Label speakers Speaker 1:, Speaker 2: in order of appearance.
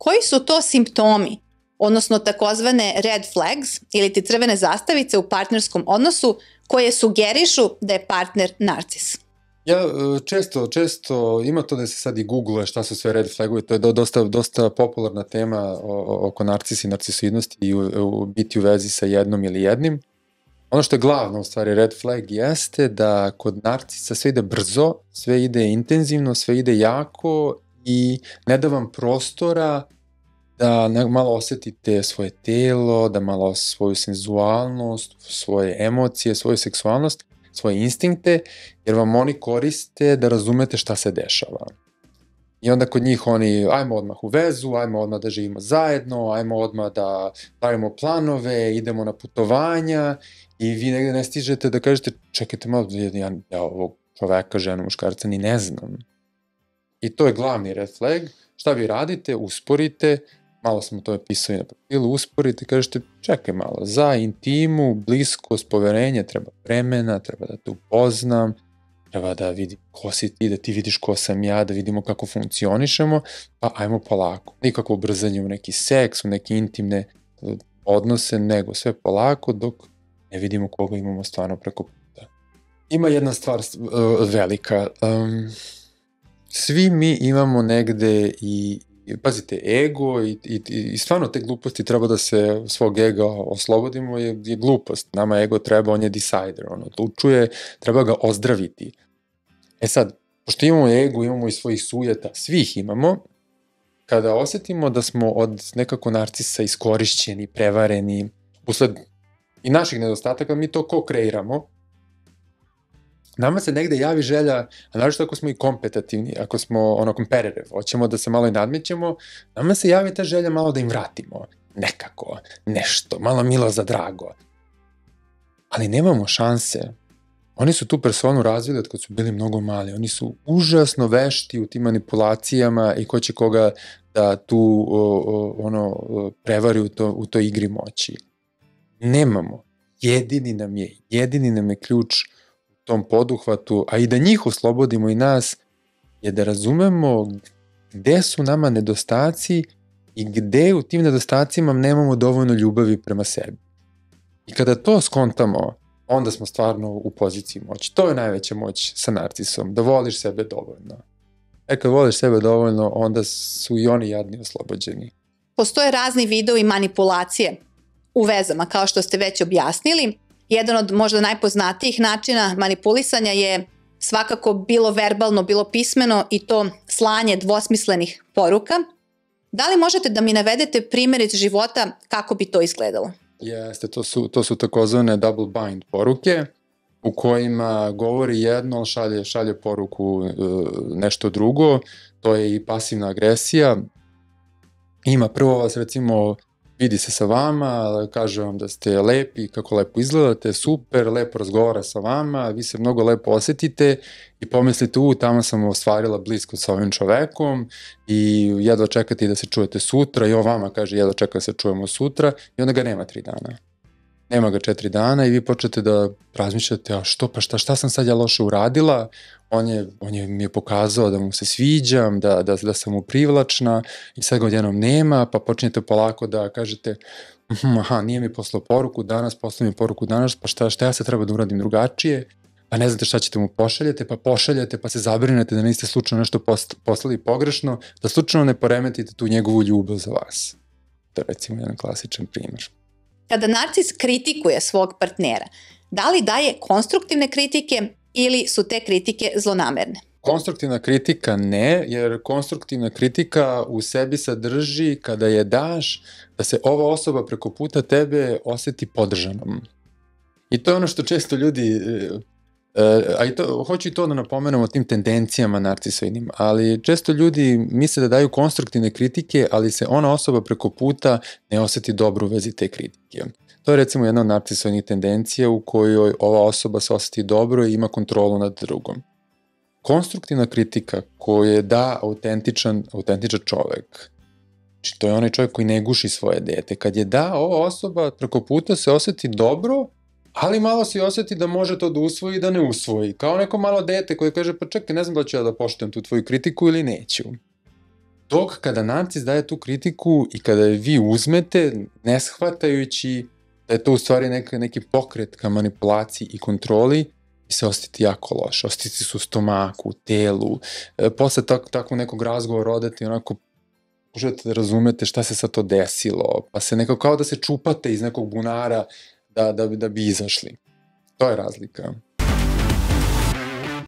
Speaker 1: Koji su to simptomi, odnosno takozvane red flags ili ti crvene zastavice u partnerskom odnosu koje sugerišu da je partner narcis?
Speaker 2: Ja često ima to da se sad i googluje šta su sve red flagovi, to je dosta popularna tema oko narcisa i narcisoidnosti i biti u vezi sa jednom ili jednim. Ono što je glavno u stvari red flag jeste da kod narcisa sve ide brzo, sve ide intenzivno, sve ide jako i ne da vam prostora da malo osetite svoje telo, da malo svoju senzualnost, svoje emocije, svoju seksualnost, svoje instinkte, jer vam oni koriste da razumete šta se dešava. I onda kod njih oni, ajmo odmah u vezu, ajmo odmah da živimo zajedno, ajmo odmah da pravimo planove, idemo na putovanja i vi negde ne stižete da kažete, čekajte malo, ja ovog čoveka, ženu, muškarca ni ne znam. I to je glavni red flag. Šta vi radite? Usporite, malo smo to pisali na papiru, usporite, kažete, čekaj malo, za intimu, bliskost, poverenje, treba vremena, treba da te upoznam, treba da vidim ko si ti, da ti vidiš ko sam ja, da vidimo kako funkcionišemo, pa ajmo polako. Nikako ubrzanje u neki seks, u neke intimne odnose, nego sve polako dok ne vidimo koga imamo stvarno preko puta. Ima jedna stvar velika. Svi mi imamo negde pazite, ego i stvarno te gluposti treba da se svog ega oslobodimo je glupost. Nama ego treba, on je decider, on odlučuje, treba ga ozdraviti. E sad, pošto imamo ego, imamo i svojih sujeta, svih imamo, kada osetimo da smo od nekako narcisa iskorišćeni, prevareni, usled i naših nedostataka, mi to ko kreiramo, nama se negde javi želja, a naravno ako smo i kompetativni, ako smo competitive, hoćemo da se malo i nadmećemo, nama se javi ta želja malo da im vratimo nekako, nešto, malo milo za drago. Ali nemamo šanse. Oni su tu personu razvili od kad su bili mnogo mali. Oni su užasno vešti u tim manipulacijama i ko će koga da tu prevari u toj igri moći. Nemamo. Jedini nam je ključ tom poduhvatu, a i da njih oslobodimo i nas, je da razumemo gde su nama nedostaci i gde u tim nedostacima nemamo dovoljno ljubavi prema sebi. I kada to skontamo, onda smo stvarno u poziciji moći. To je najveća moć sa narcisom, da voliš sebe dovoljno. Kad voliš sebe dovoljno, onda su i oni jadni oslobođeni.
Speaker 1: Postoje razni vidovi manipulacije u vezama, kao što ste već objasnili. Jedan od možda najpoznatijih načina manipulisanja je svakako bilo verbalno, bilo pismeno i to slanje dvosmislenih poruka. Da li možete da mi navedete primjer iz života kako bi to izgledalo?
Speaker 2: Jeste, to su takozvane double bind poruke u kojima govori jedno, šalje poruku nešto drugo. To je i pasivna agresija. Ima prvo vas recimo vidi se sa vama, kaže vam da ste lepi, kako lepo izgledate, super, lepo razgovara sa vama, vi se mnogo lepo osetite i pomislite, tamo sam ostvarila blisko sa ovim čovekom i jedva čekate da se čujete sutra i on vama kaže jedva čeka da se čujemo sutra i onda ga nema 3 dana. Nema ga 4 dana i vi počete da razmišljate, a što, pa šta sam sad ja loše uradila, mi je pokazao da mu se sviđam, da sam mu privlačna i sad ga odjednom nema, pa počinjete polako da kažete, nije mi poslao poruku danas, pa šta ja sad treba da uradim drugačije, pa ne znate šta ćete mu pošaljete, pa se zabrinete da niste slučajno nešto poslali pogrešno, da slučajno ne poremetite tu njegovu ljubav za vas. To je recimo jedan klasičan primjer.
Speaker 1: Kada narcis kritikuje svog partnera, da li daje konstruktivne kritike ili su te kritike zlonamerne?
Speaker 2: Konstruktivna kritika ne, jer konstruktivna kritika u sebi sadrži kada je daš da se ova osoba preko puta tebe oseti podržanom. I to je ono što često ljudi, hoću i to da napomenem o tim tendencijama narcisoidnim, ali često ljudi misle da daju konstruktivne kritike, ali se ona osoba preko puta ne oseti dobro u vezi te kritike. To je recimo jedna od narcisoidnih tendencija u kojoj ova osoba se oseti dobro i ima kontrolu nad drugom. Konstruktivna kritika koju da autentičan čovek, znači to je onaj čovjek koji ne guši svoje dete, kad je da ova osoba preko puta se oseti dobro, ali malo se osjeti da može to da usvoji i da ne usvoji. Kao neko malo dete koje kaže, pa čekaj, ne znam da ću ja da poštujem tu tvoju kritiku ili neću. Dok kada narcis daje tu kritiku i kada je vi uzmete, ne shvatajući da je to u stvari neki pokret ka manipulaciji i kontroli, i se osjetiti jako loše. Osjetiti se u stomaku, u telu. Posle tako nekog razgovora odete i onako možete da razumete šta se sad to desilo, pa se nekako kao da se čupate iz nekog bunara da bi izašli. To je razlika.